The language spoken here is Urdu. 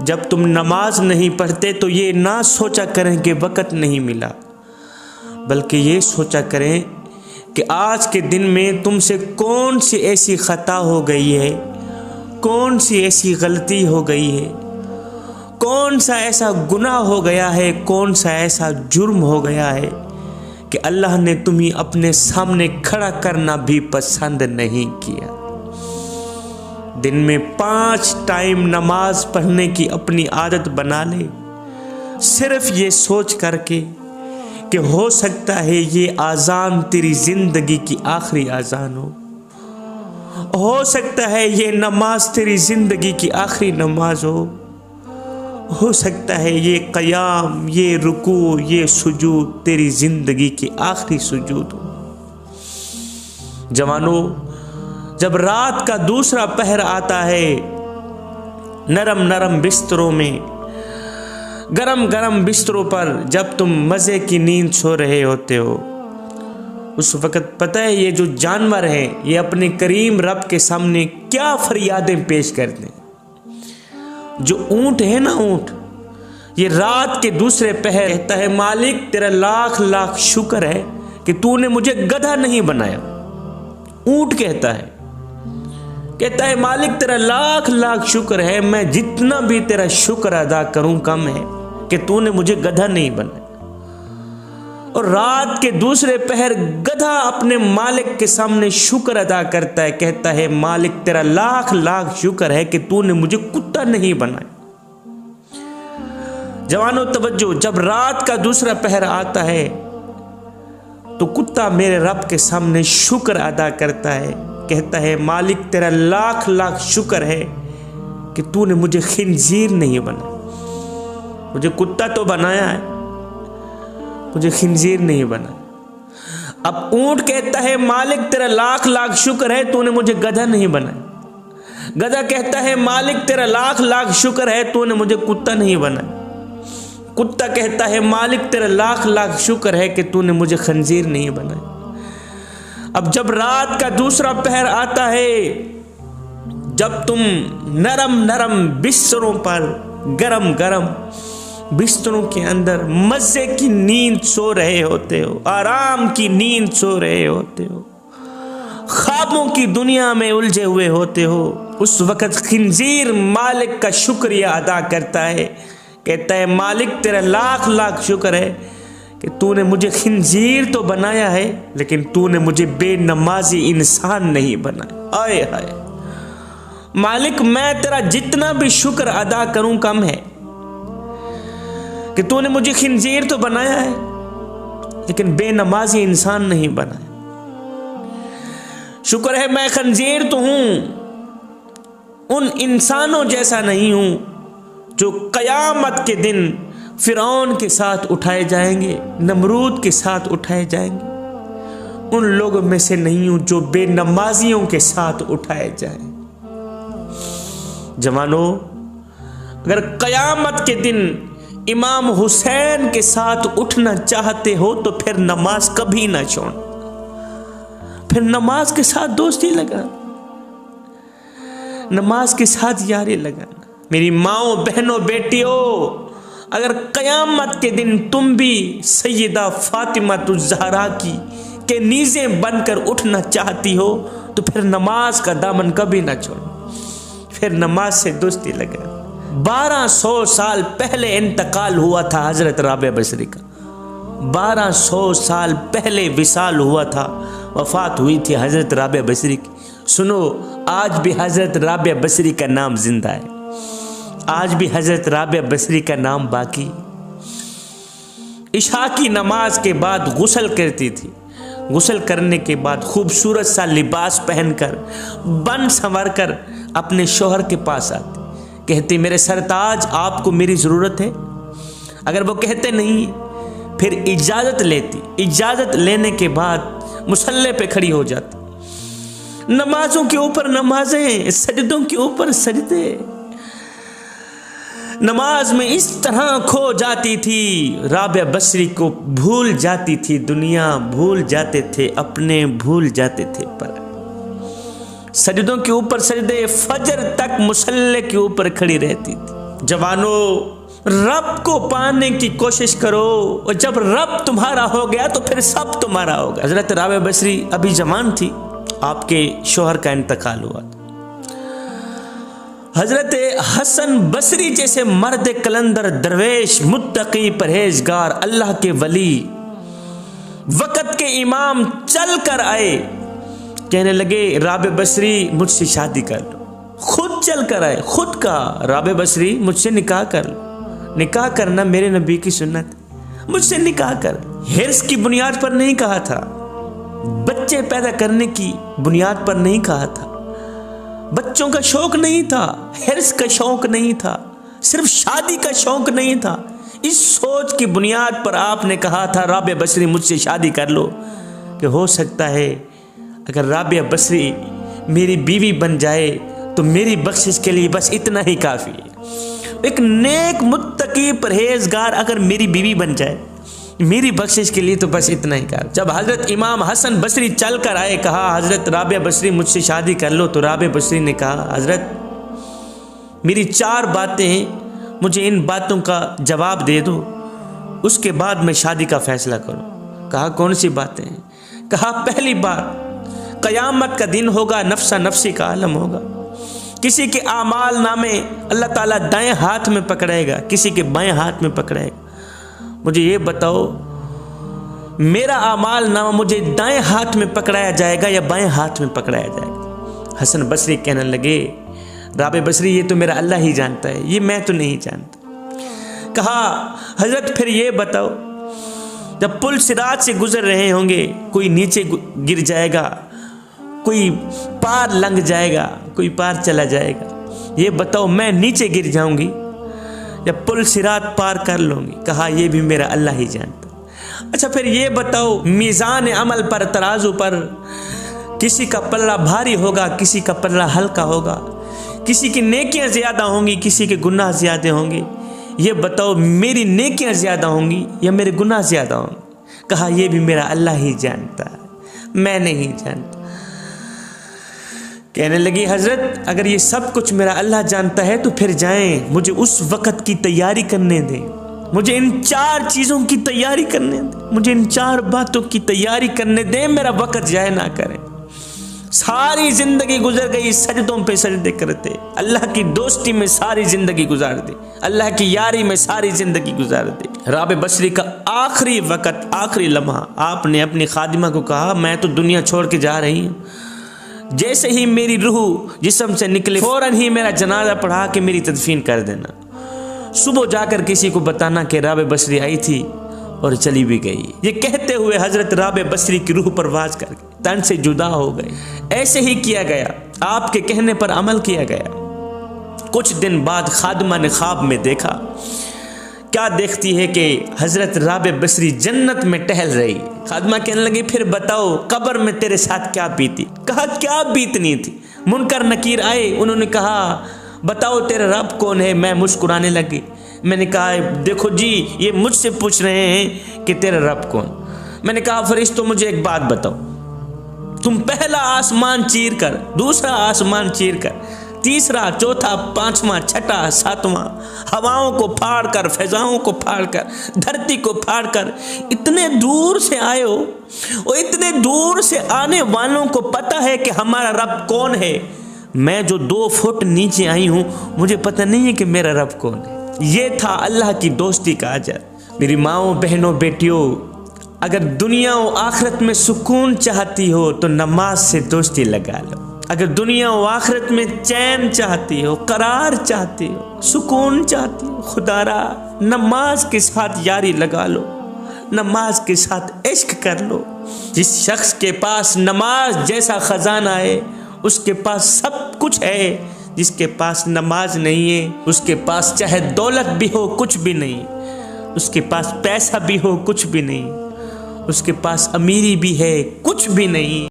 جب تم نماز نہیں پڑھتے تو یہ نہ سوچا کریں کہ وقت نہیں ملا، بلکہ یہ سوچا کریں کہ آج کے دن میں تم سے کون سی ایسی خطا ہو گئی ہے، کون سی ایسی غلطی ہو گئی ہے، کون سا ایسا گناہ ہو گیا ہے، کون سا ایسا جرم ہو گیا ہے کہ اللہ نے تمہیں اپنے سامنے کھڑا کرنا بھی پسند نہیں کیا۔ دن میں 5 ٹائم نماز پڑھنے کی اپنی عادت بنا لے، صرف یہ سوچ کر کے کہ ہو سکتا ہے یہ اذان تیری زندگی کی آخری اذان ہو سکتا ہے یہ نماز تیری زندگی کی آخری نماز ہو سکتا ہے یہ قیام، یہ رکوع، یہ سجود تیری زندگی کی آخری سجود ہو۔ جوانو، جب رات کا دوسرا پہر آتا ہے، نرم نرم بستروں میں، گرم گرم بستروں پر جب تم مزے کی نیند سو رہے ہوتے ہو، اس وقت پتہ ہے یہ جو جانور ہیں یہ اپنے کریم رب کے سامنے کیا فریادیں پیش کرتے ہیں۔ جو اونٹ ہے نا، اونٹ یہ رات کے دوسرے پہر کہتا ہے مالک تیرا لاکھ لاکھ شکر ہے کہ تو نے مجھے گدھا نہیں بنایا۔ اونٹ کہتا ہے مالک تیرا لاکھ لاکھ شکر ہے، میں جتنا بھی تیرا شکر ادا کروں کم ہے کہ تو نے مجھے گدھا نہیں بنایا۔ اور رات کے دوسرے پہر گدھا اپنے مالک کے سامنے شکر ادا کرتا ہے، کہتا ہے مالک تیرا لاکھ لاکھ شکر ہے کہ تو نے مجھے کتا نہیں بنایا۔ جوانو توجہ، جب رات کا دوسرا پہر آتا ہے تو کتا میرے رب کے سامنے شکر ادا کرتا ہے، کہتا ہے مالک تیرا لاکھ لاکھ شکر ہے کہ تو نے مجھے خنزیر نہیں بنایا۔ مجھے کتا تو بنایا ہے، مجھے خنزیر نہیں بنایا۔ اب اونٹ کہتا ہے مالک تیرا لاکھ لاکھ شکر ہے تو نے مجھے گدھا نہیں بنایا۔ گدھا کہتا ہے مالک تیرا لاکھ لاکھ شکر ہے تو نے مجھے کتا نہیں بنایا۔ کتا کہتا ہے مالک تیرا لاکھ لاکھ شکر ہے کہ تو نے مجھے خنزیر نہیں بنایا۔ اب جب رات کا دوسرا پہر آتا ہے، جب تم نرم نرم بستروں پر، گرم گرم بستروں کے اندر مزے کی نیند سو رہے ہوتے ہو، آرام کی نیند سو رہے ہوتے ہو، خوابوں کی دنیا میں الجھے ہوئے ہوتے ہو، اس وقت خنزیر مالک کا شکریہ ادا کرتا ہے، کہتا ہے مالک تیرا لاکھ لاکھ شکر ہے کہ تو نے مجھے خنزیر تو بنایا ہے لیکن تو نے مجھے بے نمازی انسان نہیں بنایا۔ آئے ہائے مالک، میں تیرا جتنا بھی شکر ادا کروں کم ہے کہ تو نے مجھے خنزیر تو بنایا ہے لیکن بے نمازی انسان نہیں بنایا۔ شکر ہے میں خنزیر تو ہوں، ان انسانوں جیسا نہیں ہوں جو قیامت کے دن فرعون کے ساتھ اٹھائے جائیں گے، نمرود کے ساتھ اٹھائے جائیں گے۔ ان لوگوں میں سے نہیں ہوں جو بے نمازیوں کے ساتھ اٹھائے جائیں۔ جوانو، اگر قیامت کے دن امام حسین کے ساتھ اٹھنا چاہتے ہو تو پھر نماز کبھی نہ چھوڑ، پھر نماز کے ساتھ دوستی لگا، نماز کے ساتھ یاری لگانا۔ میری ماؤں، بہنوں، بیٹیوں، اگر قیامت کے دن تم بھی سیدہ فاطمہ الزہرا کی کے نیزیں بن کر اٹھنا چاہتی ہو تو پھر نماز کا دامن کبھی نہ چھوڑو، پھر نماز سے دوستی لگا۔ 1200 سال پہلے انتقال ہوا تھا حضرت رابعہ بصری کا، 1200 سال پہلے وصال ہوا تھا، وفات ہوئی تھی حضرت رابعہ بصری کی۔ سنو، آج بھی حضرت رابعہ بصری کا نام زندہ ہے، آج بھی حضرت رابعہ بصری کا نام باقی۔ عشاء کی نماز کے بعد غسل کرتی تھی، غسل کرنے کے بعد خوبصورت سا لباس پہن کر، بن سنور کر اپنے شوہر کے پاس آتی، کہتی میرے سرتاج آپ کو میری ضرورت ہے؟ اگر وہ کہتے نہیں پھر اجازت لیتی، اجازت لینے کے بعد مصلی پہ کھڑی ہو جاتی، نمازوں کے اوپر نمازیں، سجدوں کے اوپر سجدے، نماز میں اس طرح کھو جاتی تھی، رابعہ بصری کو بھول جاتی تھی، دنیا بھول جاتے تھے، اپنے بھول جاتے تھے، پر سجدوں کے اوپر سجدے، فجر تک مصلی کے اوپر کھڑی رہتی تھی۔ جوانوں، رب کو پانے کی کوشش کرو، اور جب رب تمہارا ہو گیا تو پھر سب تمہارا ہوگا۔ حضرت رابعہ بصری ابھی جوان تھی، آپ کے شوہر کا انتقال ہوا۔ حضرت حسن بصری جیسے مرد کلندر، درویش، متقی، پرہیزگار، اللہ کے ولی، وقت کے امام چل کر آئے، کہنے لگے رابعہ بصری مجھ سے شادی کر لو۔ خود چل کر آئے، خود کہا رابعہ بصری مجھ سے نکاح کر لو، نکاح کرنا میرے نبی کی سنت، مجھ سے نکاح کر۔ حرص کی بنیاد پر نہیں کہا تھا، بچے پیدا کرنے کی بنیاد پر نہیں کہا تھا، بچوں کا شوق نہیں تھا، حرص کا شوق نہیں تھا، صرف شادی کا شوق نہیں تھا۔ اس سوچ کی بنیاد پر آپ نے کہا تھا رابعہ بصری مجھ سے شادی کر لو، کہ ہو سکتا ہے اگر رابعہ بصری میری بیوی بن جائے تو میری بخشش کے لیے بس اتنا ہی کافی ہے۔ ایک نیک متقی پرہیزگار اگر میری بیوی بن جائے میری بخشش کے لیے تو بس اتنا ہی کافی۔ جب حضرت امام حسن بصری چل کر آئے، کہا حضرت رابعہ بصری مجھ سے شادی کر لو، تو رابعہ بصری نے کہا حضرت میری 4 باتیں ہیں، مجھے ان باتوں کا جواب دے دو، اس کے بعد میں شادی کا فیصلہ کروں۔ کہا کون سی باتیں ہیں؟ کہا پہلی بات، قیامت کا دن ہوگا، نفسا نفسی کا عالم ہوگا، کسی کے اعمال نامے اللہ تعالیٰ دائیں ہاتھ میں پکڑے گا، کسی کے بائیں ہاتھ میں پکڑے گا۔ مجھے یہ بتاؤ میرا اعمال نامہ مجھے دائیں ہاتھ میں پکڑایا جائے گا یا بائیں ہاتھ میں پکڑایا جائے گا؟ حسن بصری کہنے لگے رابعہ بصری یہ تو میرا اللہ ہی جانتا ہے، یہ میں تو نہیں جانتا۔ کہا حضرت پھر یہ بتاؤ جب پل صراط سے گزر رہے ہوں گے، کوئی نیچے گر جائے گا، کوئی پار لنگ جائے گا، کوئی پار چلا جائے گا، یہ بتاؤ میں نیچے گر جاؤں گی یا پل صراط پار کر لوں گی؟ کہا یہ بھی میرا اللہ ہی جانتا۔ اچھا پھر یہ بتاؤ میزان عمل پر، ترازو پر کسی کا پلہ بھاری ہوگا، کسی کا پلہ ہلکا ہوگا، کسی کی نیکیاں زیادہ ہوں گی، کسی کے گناہ زیادہ ہوں گے، یہ بتاؤ میری نیکیاں زیادہ ہوں گی یا میرے گناہ زیادہ ہوں گے؟ کہا یہ بھی میرا اللہ ہی جانتا ہے، میں نہیں جانتا۔ کہنے لگی حضرت اگر یہ سب کچھ میرا اللہ جانتا ہے تو پھر جائیں، مجھے اس وقت کی تیاری کرنے دیں، مجھے ان 4 چیزوں کی تیاری کرنے دیں، مجھے ان 4 باتوں کی تیاری کرنے دیں، میرا وقت ضائع نہ کریں۔ ساری زندگی گزر گئی سجدوں پہ سجدے کرتے، اللہ کی دوستی میں ساری زندگی گزار دی، اللہ کی یاری میں ساری زندگی گزار دی۔ رابعہ بصری کا آخری وقت، آخری لمحہ آپ نے اپنی خادمہ کو کہا میں تو دنیا چھوڑ کے جا رہی ہوں، جیسے ہی میری روح جسم سے نکلے فوراً ہی میرا جنازہ پڑھا کے میری تدفین کر دینا۔ صبح جا کر کسی کو بتانا کہ رابعہ بصری آئی تھی اور چلی بھی گئی۔ یہ کہتے ہوئے حضرت رابعہ بصری کی روح پرواز کر کے تن سے جدا ہو گئے۔ ایسے ہی کیا گیا، آپ کے کہنے پر عمل کیا گیا۔ کچھ دن بعد خادمہ نے خواب میں دیکھا، کیا دیکھتی ہے کہ حضرت رابعہ بصری جنت میں ٹہل رہی۔ خادمہ کہنے لگی پھر بتاؤ قبر میں تیرے ساتھ کیا بیتی؟ کہا کیا بیتنی تھی؟ منکر نکیر آئے، انہوں نے کہا بتاؤ تیرا رب کون ہے؟ میں مسکرانے لگی، میں نے کہا دیکھو جی یہ مجھ سے پوچھ رہے ہیں کہ تیرا رب کون؟ میں نے کہا فرشتوں مجھے ایک بات بتاؤ، تم پہلا آسمان چیر کر، دوسرا آسمان چیر کر، تیسرا، چوتھا، پانچواں، چھٹا، ساتواں، ہواؤں کو پھاڑ کر، فضاؤں کو پھاڑ کر، دھرتی کو پھاڑ کر اتنے دور سے آئے ہو، اور اتنے دور سے آنے والوں کو پتہ ہے کہ ہمارا رب کون ہے۔ میں جو 2 فٹ نیچے آئی ہوں مجھے پتہ نہیں ہے کہ میرا رب کون ہے۔ یہ تھا اللہ کی دوستی کا اجر۔ میری ماؤں، بہنوں، بیٹیوں، اگر دنیا و آخرت میں سکون چاہتی ہو تو نماز سے دوستی لگا لو۔ اگر دنیا و آخرت میں چین چاہتی ہو، قرار چاہتی ہو، سکون چاہتی ہو، خدا را نماز کے ساتھ یاری لگا لو، نماز کے ساتھ عشق کر لو۔ جس شخص کے پاس نماز جیسا خزانہ ہے اس کے پاس سب کچھ ہے، جس کے پاس نماز نہیں ہے اس کے پاس چاہے دولت بھی ہو کچھ بھی نہیں، اس کے پاس پیسہ بھی ہو کچھ بھی نہیں، اس کے پاس امیری بھی ہے کچھ بھی نہیں۔